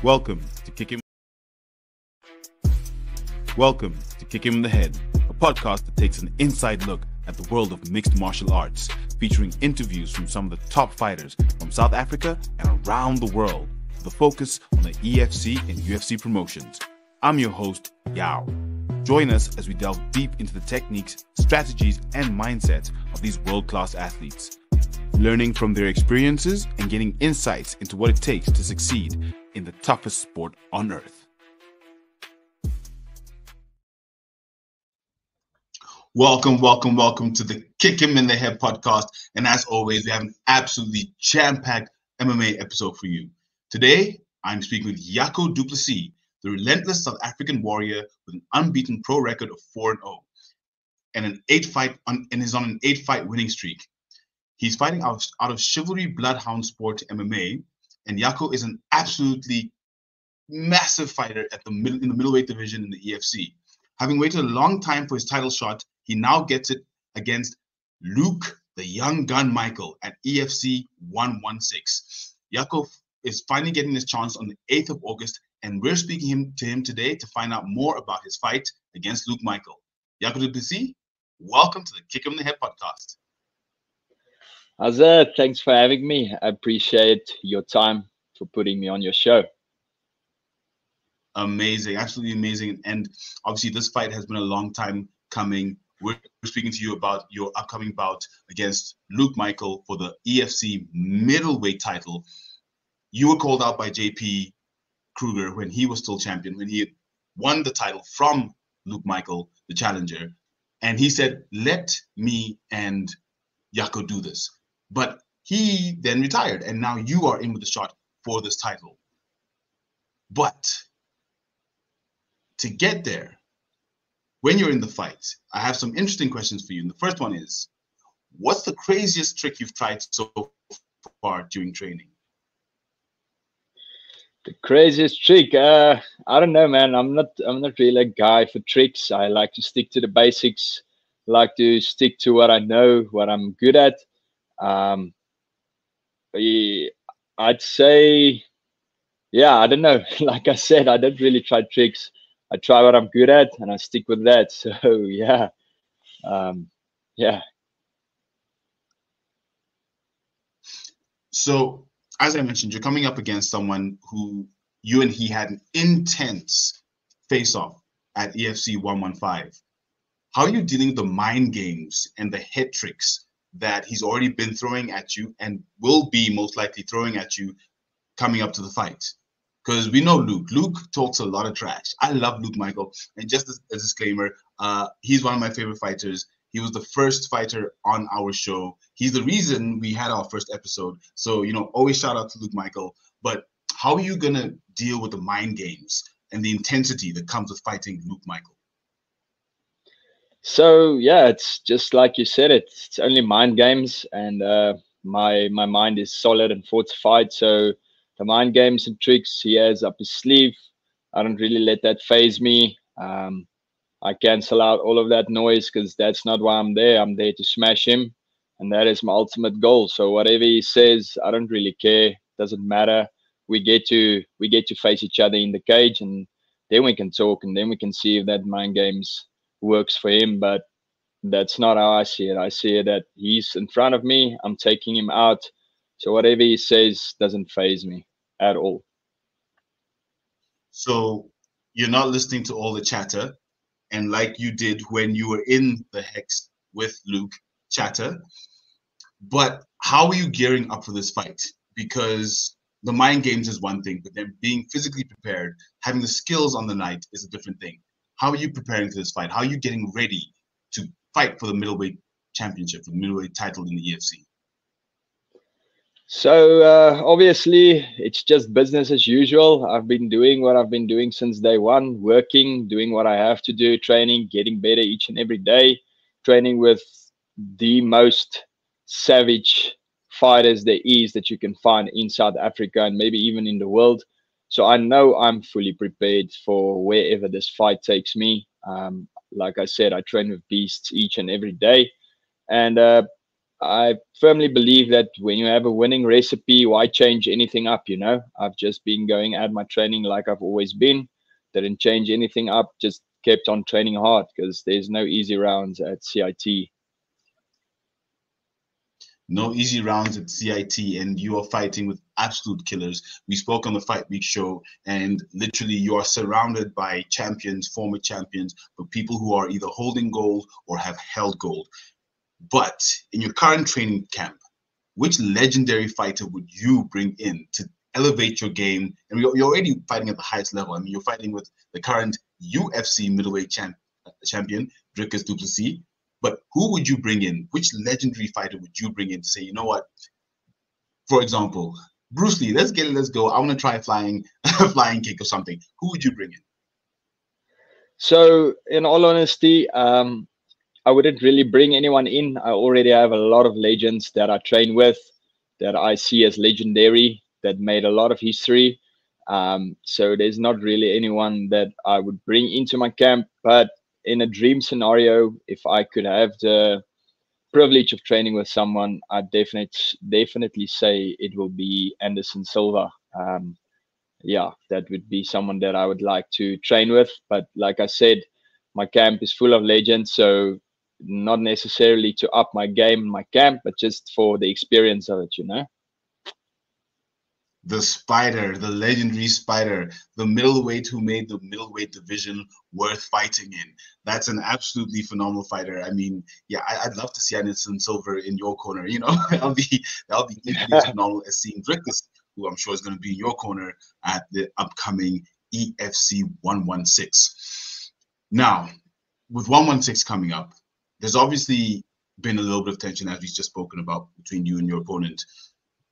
Welcome to Kick Him. Welcome to Kick Him in the Head, a podcast that takes an inside look at the world of mixed martial arts, featuring interviews from some of the top fighters from South Africa and around the world, with a focus on the EFC and UFC promotions. I'm your host, Yao. Join us as we delve deep into the techniques, strategies, and mindsets of these world-class athletes, learning from their experiences and getting insights into what it takes to succeed in the toughest sport on earth. Welcome to the Kick Him in the Head podcast. And as always, we have an absolutely jam-packed MMA episode for you. Today, I'm speaking with Jaco Du Plessis, the relentless South African warrior with an unbeaten pro record of 4-0 and is on an 8-fight winning streak. He's fighting out of Chivalry Bloodhound Sport MMA, and Jaco is an absolutely massive fighter in the middleweight division in the EFC. Having waited a long time for his title shot, he now gets it against Luke, the young gun Michael, at EFC 116. Jaco is finally getting his chance on the 8th of August, and we're speaking to him today to find out more about his fight against Luke Michael. Jaco Du Plessis, welcome to the Kick Him in the Head podcast. Azza, thanks for having me. I appreciate your time for putting me on your show. Amazing, absolutely amazing. And obviously this fight has been a long time coming. We're speaking to you about your upcoming bout against Luke Michael for the EFC middleweight title. You were called out by JP Kruger when he was still champion, when he had won the title from Luke Michael, the challenger. And he said, let me and Jaco do this. But he then retired, and now you are in with the shot for this title. But to get there, when you're in the fight, I have some interesting questions for you. And the first one is, what's the craziest trick you've tried so far during training? The craziest trick? I don't know, man. I'm not really a guy for tricks. I like to stick to the basics. Like to stick to what I know, what I'm good at. I'd say, yeah, I don't know. Like I said, I don't really try tricks. I try what I'm good at, and I stick with that. So yeah, yeah. So as I mentioned, you're coming up against someone who you and he had an intense face-off at EFC 115. How are you dealing with the mind games and the head tricks that he's already been throwing at you and will be most likely throwing at you coming up to the fight? Because we know Luke. Luke talks a lot of trash. I love Luke Michael. And just as a disclaimer, he's one of my favorite fighters. He was the first fighter on our show. He's the reason we had our first episode. So, always shout out to Luke Michael. But how are you going to deal with the mind games and the intensity that comes with fighting Luke Michael? So yeah, it's just like you said. It's only mind games, and my mind is solid and fortified. So the mind games and tricks he has up his sleeve, I don't really let that faze me. I cancel out all of that noise because that's not why I'm there. I'm there to smash him, and that is my ultimate goal. So whatever he says, I don't really care. Doesn't matter. We get to face each other in the cage, and then we can talk, and then we can see if that mind games works for him. But that's not how I see it. I see it that he's in front of me, I'm taking him out, so whatever he says doesn't faze me at all. So you're not listening to all the chatter, and like you did when you were in the Hex with Luke, chatter. But how are you gearing up for this fight? Because the mind games is one thing, but then being physically prepared, having the skills on the night is a different thing. How are you preparing for this fight? How are you getting ready to fight for the middleweight championship, for the middleweight title in the EFC? So obviously, it's just business as usual. I've been doing what I've been doing since day one, working, doing what I have to do, training, getting better each and every day, training with the most savage fighters there is that you can find in South Africa and maybe even in the world. So I know I'm fully prepared for wherever this fight takes me. Like I said, I train with beasts each and every day. And I firmly believe that when you have a winning recipe, why change anything up? You know, I've just been going at my training like I've always been. Didn't change anything up. Just kept on training hard because there's no easy rounds at CIT. No easy rounds at CIT, and you are fighting with absolute killers. We spoke on the Fight Week show, and literally you are surrounded by champions, former champions, but people who are either holding gold or have held gold. But in your current training camp, which legendary fighter would you bring in to elevate your game? And you're already fighting at the highest level. I mean, you're fighting with the current UFC middleweight champion, Jaco Du Plessis. But who would you bring in? Which legendary fighter would you bring in to say, you know what? For example, Bruce Lee, let's go. I want to try flying, flying kick or something. Who would you bring in? So, in all honesty, I wouldn't really bring anyone in. I already have a lot of legends that I train with, that I see as legendary, that made a lot of history. So there's not really anyone that I would bring into my camp. But in a dream scenario, if I could have the privilege of training with someone, I'd definitely say it will be Anderson Silva. Yeah, that would be someone that I would like to train with. But like I said, my camp is full of legends, so not necessarily to up my game in my camp, but just for the experience of it, you know. The Spider, the legendary Spider, the middleweight who made the middleweight division worth fighting in. That's an absolutely phenomenal fighter. I mean, yeah, I'd love to see Anderson Silva in your corner. You know, that'll be equally as phenomenal as seeing Drickus, who I'm sure is going to be in your corner at the upcoming EFC 116. Now, with 116 coming up, there's obviously been a little bit of tension, as we've just spoken about, between you and your opponent.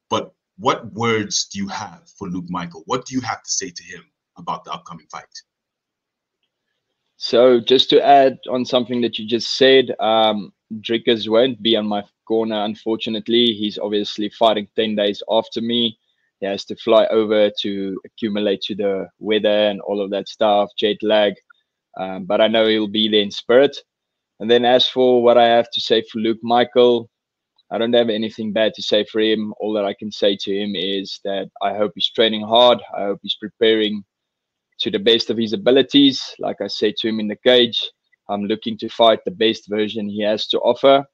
But what words do you have for Luke Michael? What do you have to say to him about the upcoming fight? So just to add on something that you just said, Drickus won't be on my corner, unfortunately. He's obviously fighting 10 days after me. He has to fly over to accumulate to the weather and all of that stuff, jet lag. But I know he'll be there in spirit. And then as for what I have to say for Luke Michael, I don't have anything bad to say for him. All that I can say to him is that I hope he's training hard. I hope he's preparing to the best of his abilities. Like I said to him in the cage, I'm looking to fight the best version he has to offer.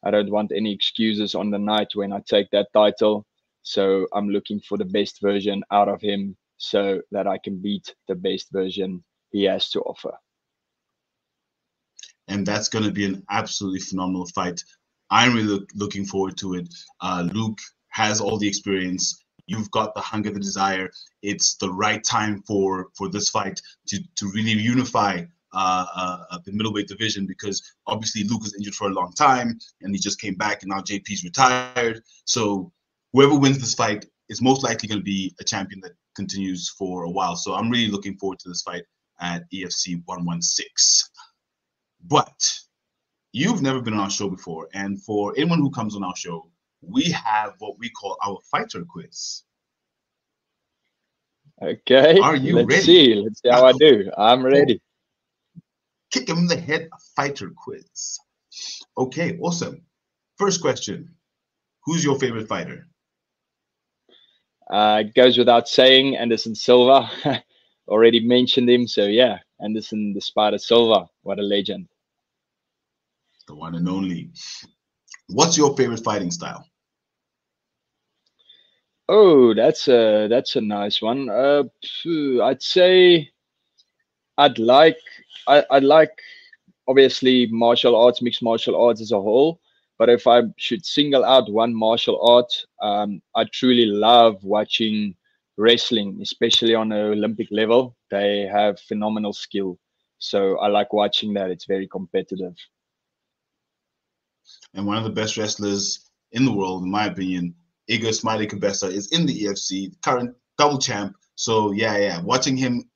I don't want any excuses on the night when I take that title. So I'm looking for the best version out of him so that I can beat the best version he has to offer. And that's going to be an absolutely phenomenal fight. I'm really looking forward to it. Luke has all the experience. You've got the hunger, the desire. It's the right time for this fight to really unify the middleweight division, because obviously Luke was injured for a long time and he just came back, and now JP's retired. So whoever wins this fight is most likely going to be a champion that continues for a while. So I'm really looking forward to this fight at EFC 116. But you've never been on our show before, and for anyone who comes on our show, we have what we call our fighter quiz. Okay, are you let's ready? see. Let's see how I do. I'm ready. Kick him in the head, a fighter quiz. Okay, awesome. First question: who's your favorite fighter? It goes without saying, Anderson Silva. Already mentioned him, so yeah, Anderson the Spider Silva. What a legend. The one and only. What's your favorite fighting style? Oh, that's a nice one. I'd say I'd like obviously martial arts, mixed martial arts as a whole. But if I should single out one martial art, I truly love watching wrestling, especially on an Olympic level. They have phenomenal skill, so I like watching that. It's very competitive. And one of the best wrestlers in the world, in my opinion, Igor Smiley Cabeza, is in the EFC, current double champ. So yeah, watching him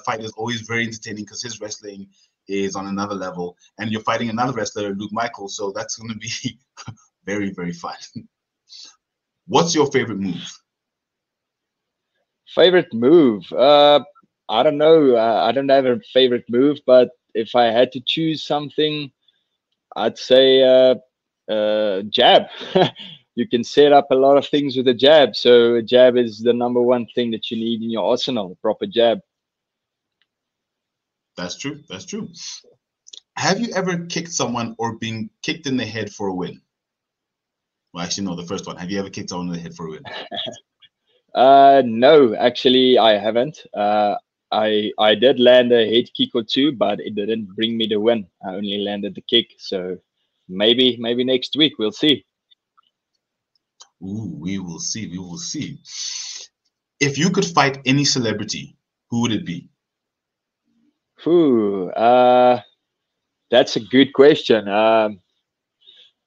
fight is always very entertaining because his wrestling is on another level, and you're fighting another wrestler, Luke Michael. So that's going to be very, very fun. What's your favorite move? Favorite move? I don't know. I don't have a favorite move, but if I had to choose something, I'd say Jab. You can set up a lot of things with a jab. So a jab is the number one thing that you need in your arsenal, a proper jab. That's true. That's true. Have you ever kicked someone or been kicked in the head for a win? Well, actually, no, the first one. Have you ever kicked someone in the head for a win? No, actually, I haven't. I did land a head kick or two, but it didn't bring me the win. I only landed the kick. So maybe next week we'll see. Ooh, we will see. We will see. If you could fight any celebrity, who would it be? Ooh, that's a good question. I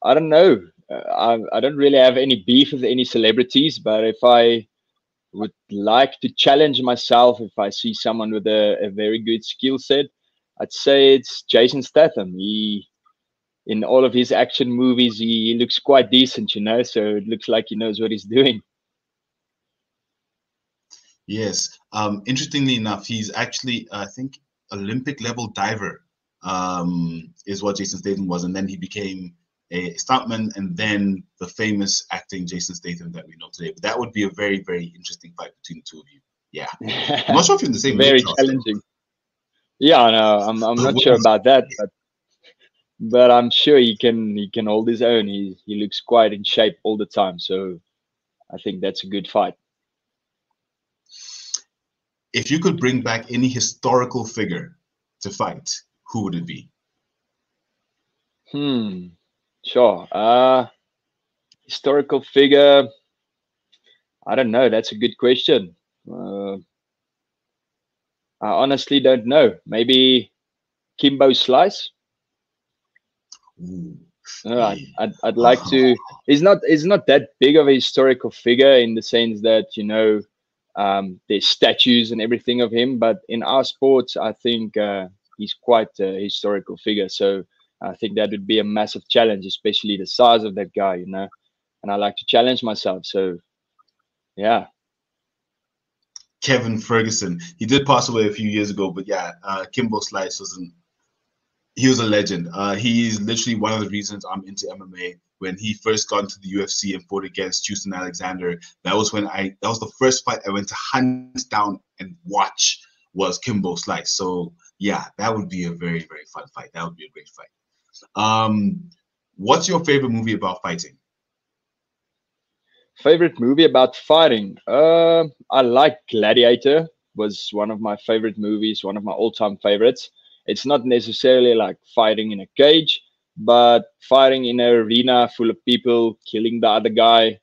don't know. I don't really have any beef with any celebrities, but if I would like to challenge myself, if I see someone with a very good skill set, I'd say it's Jason Statham. In all of his action movies, he looks quite decent, you know, so it looks like he knows what he's doing. Yes. Interestingly enough, he's actually, I think, Olympic level diver is what Jason Statham was. And then he became a stuntman and then the famous acting Jason Statham that we know today. But that would be a very, very interesting fight between the two of you. Yeah. I'm not sure if you're in the same Very weight class, challenging. Yeah, no, I'm not sure about that, but I'm sure he can hold his own. He looks quite in shape all the time, so I think that's a good fight. If you could bring back any historical figure to fight, who would it be? Sure. Historical figure. I don't know. That's a good question. I honestly don't know. Maybe Kimbo Slice. I'd like to. He's not that big of a historical figure in the sense that, you know, there's statues and everything of him. But in our sports, I think he's quite a historical figure. So I think that would be a massive challenge, especially the size of that guy, you know. And I like to challenge myself. So yeah. Kevin Ferguson. He did pass away a few years ago, but yeah, Kimbo Slice he was a legend. He's literally one of the reasons I'm into MMA. When he first got into the UFC and fought against Houston Alexander, that was the first fight I went to hunt down and watch was Kimbo Slice. So yeah, that would be a very, very fun fight. That would be a great fight. What's your favorite movie about fighting? Favorite movie about fighting? I like Gladiator. Was one of my favorite movies, one of my all-time favorites. It's not necessarily like fighting in a cage, but fighting in an arena full of people, killing the other guy.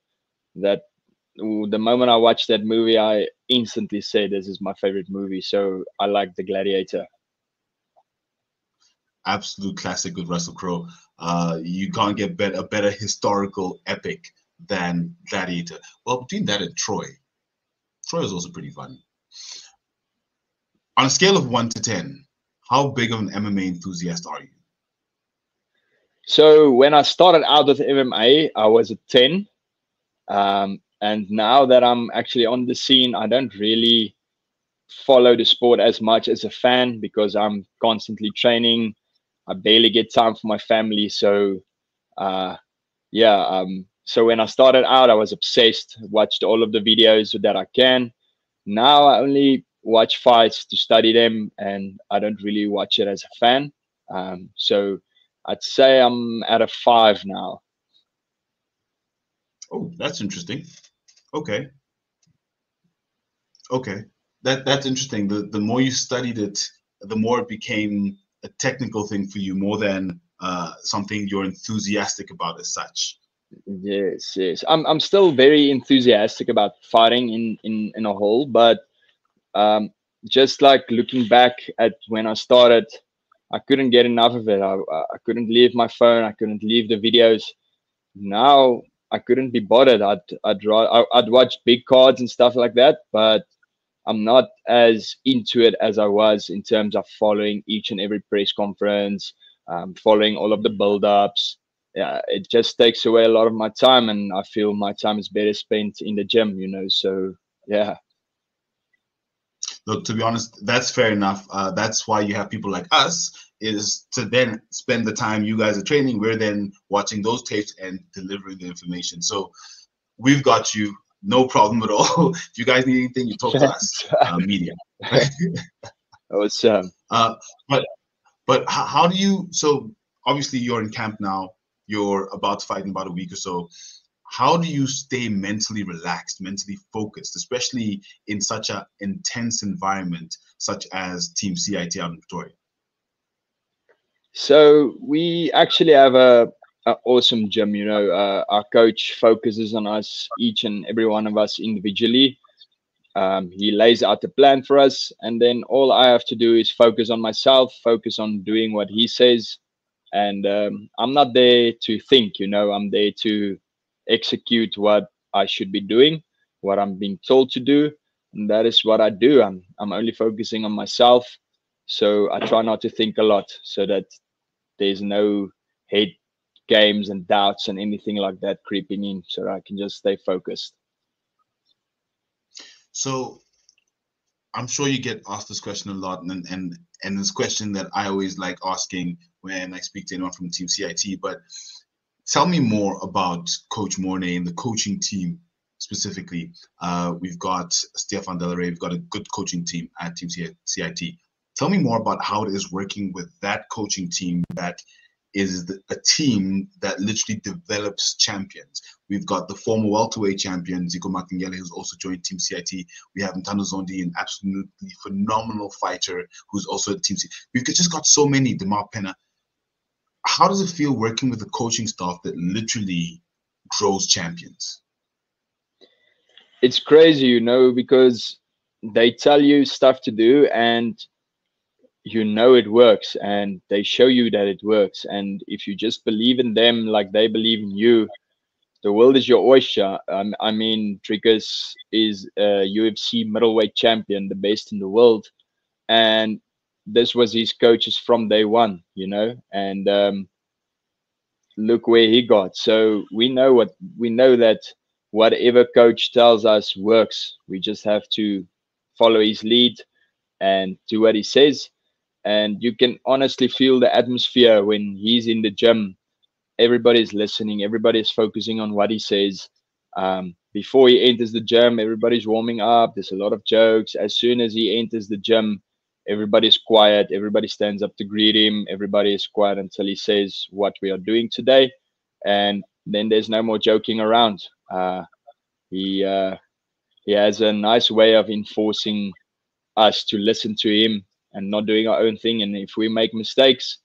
That the moment I watched that movie, I instantly said this is my favorite movie. So I like The Gladiator. Absolute classic with Russell Crowe. You can't get a better historical epic than Gladiator. Well, between that and Troy is also pretty fun. On a scale of 1 to 10, how big of an MMA enthusiast are you? So when I started out with MMA, I was a 10. And now that I'm actually on the scene, I don't really follow the sport as much as a fan because I'm constantly training. I barely get time for my family. So so when I started out, I was obsessed, watched all of the videos that I can. Now I only watch fights to study them, and I don't really watch it as a fan. So I'd say I'm at a 5 now. Oh, that's interesting. Okay. That's interesting. The more you studied it, the more it became a technical thing for you, more than something you're enthusiastic about as such. Yes. I'm still very enthusiastic about fighting in a whole, but just like looking back at when I started, I couldn't get enough of it. I couldn't leave my phone. I couldn't leave the videos. Now I couldn't be bothered. I'd watch big cards and stuff like that, but I'm not as into it as I was in terms of following each and every press conference, following all of the build-ups. Yeah, it just takes away a lot of my time, and I feel my time is better spent in the gym, you know. So yeah. Look, to be honest, that's fair enough. That's why you have people like us is to then spend the time you guys are training. We're then watching those tapes and delivering the information. So we've got you, no problem at all. If you guys need anything, you talk to us, media. Awesome. But how do you? So obviously you're in camp now. You're about to fight in about a week or so. How do you stay mentally relaxed, mentally focused, especially in such an intense environment such as Team CIT out in Pretoria? So we actually have a awesome gym. You know, our coach focuses on us, each and every one of us individually. He lays out the plan for us, and then all I have to do is focus on myself, focus on doing what he says. And I'm not there to think, you know, I'm there to execute what I should be doing, what I'm being told to do. And that is what I do. I'm only focusing on myself. So I try not to think a lot so that there's no head games and doubts and anything like that creeping in, so that I can just stay focused. So I'm sure you get asked this question a lot, and this question that I always like asking when I speak to anyone from Team CIT. But tell me more about Coach Mornay and the coaching team specifically. We've got Stefan Delaray. We've got a good coaching team at Team CIT. Tell me more about how it is working with that coaching team that is a team that literally develops champions. We've got the former welterweight champion, Zico Makingele, who's also joined Team CIT. We have Ntando Zondi, an absolutely phenomenal fighter who's also at Team CIT. We've just got so many, Demar Penna. How does it feel working with a coaching staff that literally grows champions? It's crazy, you know, because they tell you stuff to do and you know it works, and they show you that it works. And if you just believe in them like they believe in you, the world is your oyster. I mean, Triggers is a UFC middleweight champion, the best in the world, and this was his coaches from day one, you know. And look where he got. So we know that whatever coach tells us works. We just have to follow his lead and do what he says. And you can honestly feel the atmosphere when he's in the gym. Everybody's listening. Everybody's focusing on what he says. Before he enters the gym, everybody's warming up. There's a lot of jokes. As soon as he enters the gym, everybody's quiet. Everybody stands up to greet him. Everybody is quiet until he says what we are doing today. And then there's no more joking around. He has a nice way of enforcing us to listen to him and not doing our own thing. And if we make mistakes,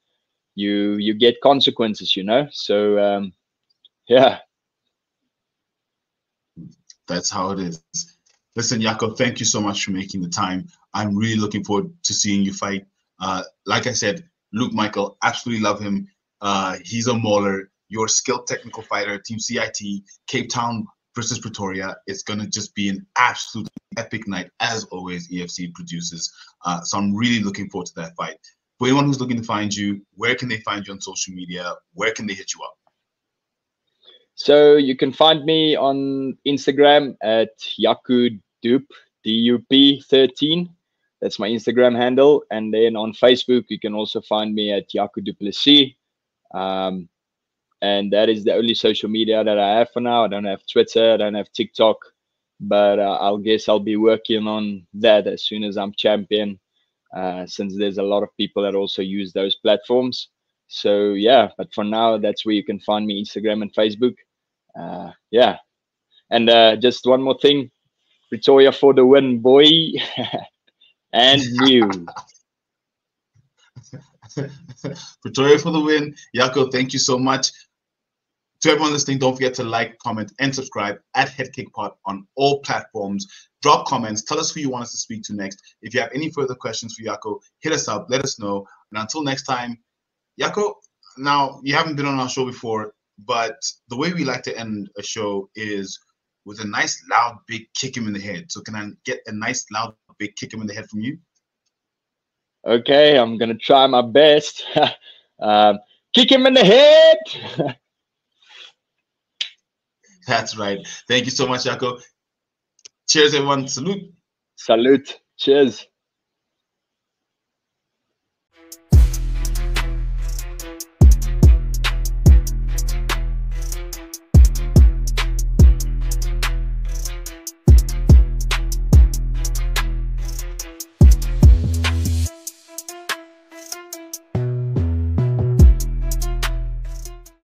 you get consequences, you know. So yeah, that's how it is. Listen, Jaco, thank you so much for making the time. I'm really looking forward to seeing you fight. Like I said, Luke Michael, absolutely love him. He's a mauler. You're a skilled technical fighter. Team CIT, Cape Town versus Pretoria. It's going to just be an absolute epic night, as always, EFC produces. So I'm really looking forward to that fight. For anyone who's looking to find you, where can they find you on social media? Where can they hit you up? So you can find me on Instagram at Jaco Du, DUP 13. That's my Instagram handle. And then on Facebook, you can also find me at Jaco Du Plessis. And that is the only social media that I have for now. I don't have Twitter, I don't have TikTok, but I'll guess I'll be working on that as soon as I'm champion, since there's a lot of people that also use those platforms. So yeah, but for now, that's where you can find me, Instagram and Facebook. Yeah. And just one more thing, Pretoria for the win, boy. And new. Pretoria for the win. Jaco, thank you so much. To everyone listening, don't forget to like, comment, and subscribe at HeadkickPod on all platforms. Drop comments. Tell us who you want us to speak to next. If you have any further questions for Jaco, hit us up. Let us know. And until next time, Jaco, now, you haven't been on our show before, but the way we like to end a show is with a nice, loud, big kick him in the head. So can I get a nice, loud, big kick him in the head from you? Okay, I'm going to try my best. Kick him in the head. That's right. Thank you so much, Jaco. Cheers, everyone. Salute. Salute. Cheers.